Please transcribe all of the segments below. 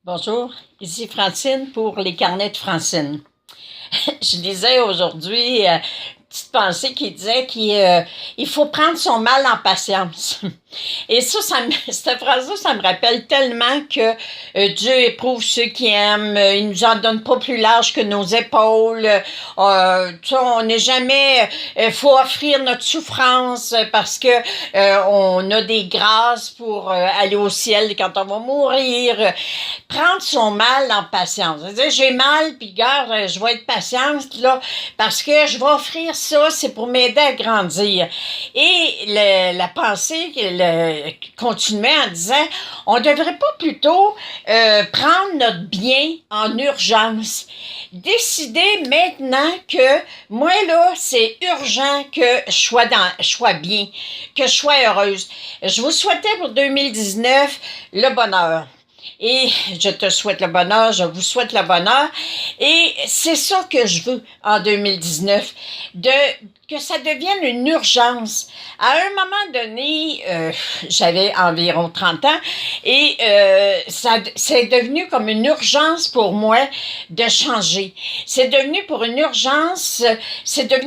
Bonjour, ici Francine pour les carnets de Francine. Je lisais aujourd'hui une petite pensée qui disait qu'il faut prendre son mal en patience. Et cette phrase-là, ça me rappelle tellement que Dieu éprouve ceux qui aiment, il nous en donne pas plus large que nos épaules. On n'est jamais, faut offrir notre souffrance parce que on a des grâces pour aller au ciel quand on va mourir. Prendre son mal en patience. C'est-à-dire, j'ai mal, puis gars, je vais être patiente là parce que je vais offrir ça, c'est pour m'aider à grandir. Et la pensée continuait en disant, on ne devrait pas plutôt prendre notre bien en urgence. Décider maintenant que moi, là, c'est urgent que je sois bien, que je sois heureuse. Je vous souhaitais pour 2019 le bonheur. Et je te souhaite le bonheur, je vous souhaite le bonheur. Et c'est ça que je veux en 2019, que ça devienne une urgence. À un moment donné, j'avais environ 30 ans et c'est devenu comme une urgence pour moi de changer. C'est devenu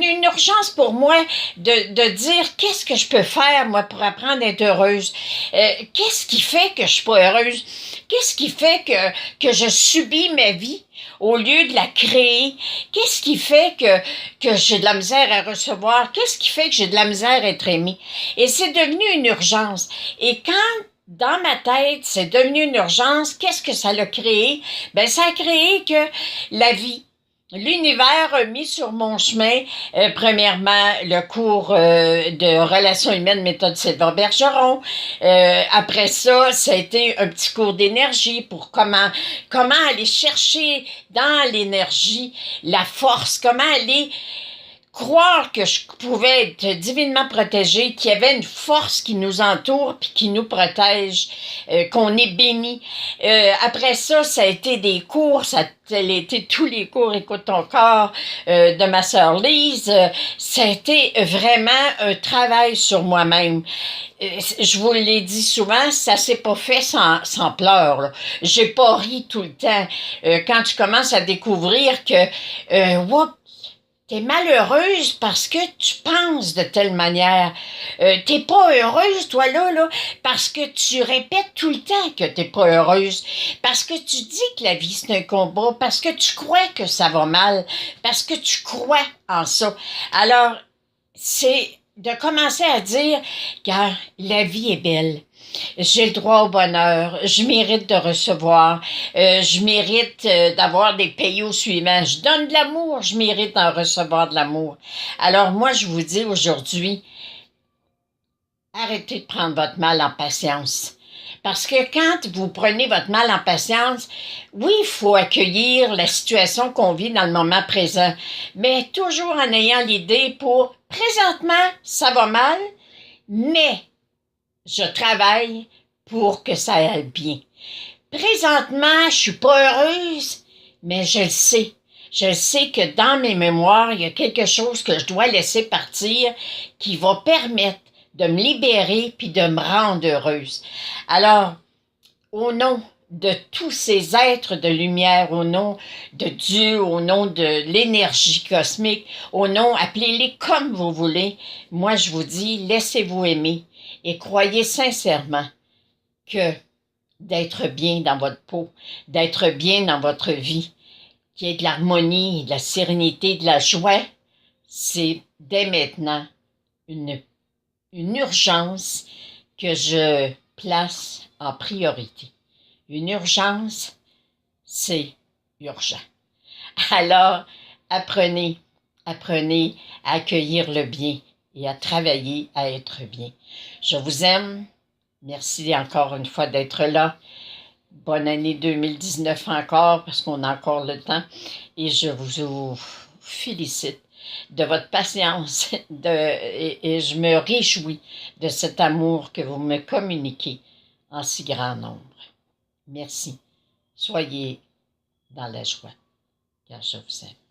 une urgence pour moi de dire qu'est-ce que je peux faire, moi, pour apprendre à être heureuse. Qu'est-ce qui fait que je suis pas heureuse? Qu'est-ce qui fait que je subis ma vie au lieu de la créer? Qu'est-ce qui fait que j'ai de la misère à recevoir? Qu'est-ce qui fait que j'ai de la misère à être aimée? Et c'est devenu une urgence. Et quand dans ma tête, c'est devenu une urgence, qu'est-ce que ça l'a créé? Ben, ça a créé que la vie, l'univers a mis sur mon chemin, premièrement, le cours de relations humaines, méthode Sylvain Bergeron. Après ça, ça a été un petit cours d'énergie pour comment aller chercher dans l'énergie la force, comment aller croire que je pouvais être divinement protégée, qu'il y avait une force qui nous entoure puis qui nous protège, qu'on est béni. Après ça, ça a été des cours, ça a été tous les cours Écoute ton corps de ma sœur Lise. Ça a été vraiment un travail sur moi-même. Je vous l'ai dit souvent, ça s'est pas fait sans pleurs. Là. J'ai pas ri tout le temps. Quand tu commences à découvrir que, whoop, t'es malheureuse parce que tu penses de telle manière. T'es pas heureuse, toi, là, parce que tu répètes tout le temps que t'es pas heureuse. Parce que tu dis que la vie, c'est un combat. Parce que tu crois que ça va mal. Parce que tu crois en ça. Alors, c'est de commencer à dire, car la vie est belle. J'ai le droit au bonheur, je mérite de recevoir, je mérite d'avoir des pays au suivant. Je donne de l'amour, je mérite d'en recevoir de l'amour. Alors moi, je vous dis aujourd'hui, arrêtez de prendre votre mal en patience. Parce que quand vous prenez votre mal en patience, oui, il faut accueillir la situation qu'on vit dans le moment présent, mais toujours en ayant l'idée pour, présentement, ça va mal, mais je travaille pour que ça aille bien. Présentement, je suis pas heureuse, mais je le sais. Je sais que dans mes mémoires, il y a quelque chose que je dois laisser partir qui va permettre de me libérer puis de me rendre heureuse. Alors, au nom de tous ces êtres de lumière, au nom de Dieu, au nom de l'énergie cosmique, au nom, appelez-les comme vous voulez, moi je vous dis, laissez-vous aimer et croyez sincèrement que d'être bien dans votre peau, d'être bien dans votre vie, qu'il y ait de l'harmonie, de la sérénité, de la joie, c'est dès maintenant une urgence que je place en priorité. Une urgence, c'est urgent. Alors, apprenez à accueillir le bien et à travailler à être bien. Je vous aime. Merci encore une fois d'être là. Bonne année 2019 encore, parce qu'on a encore le temps. Et je vous félicite de votre patience et je me réjouis de cet amour que vous me communiquez en si grand nombre. Merci. Soyez dans la joie, car je vous aime.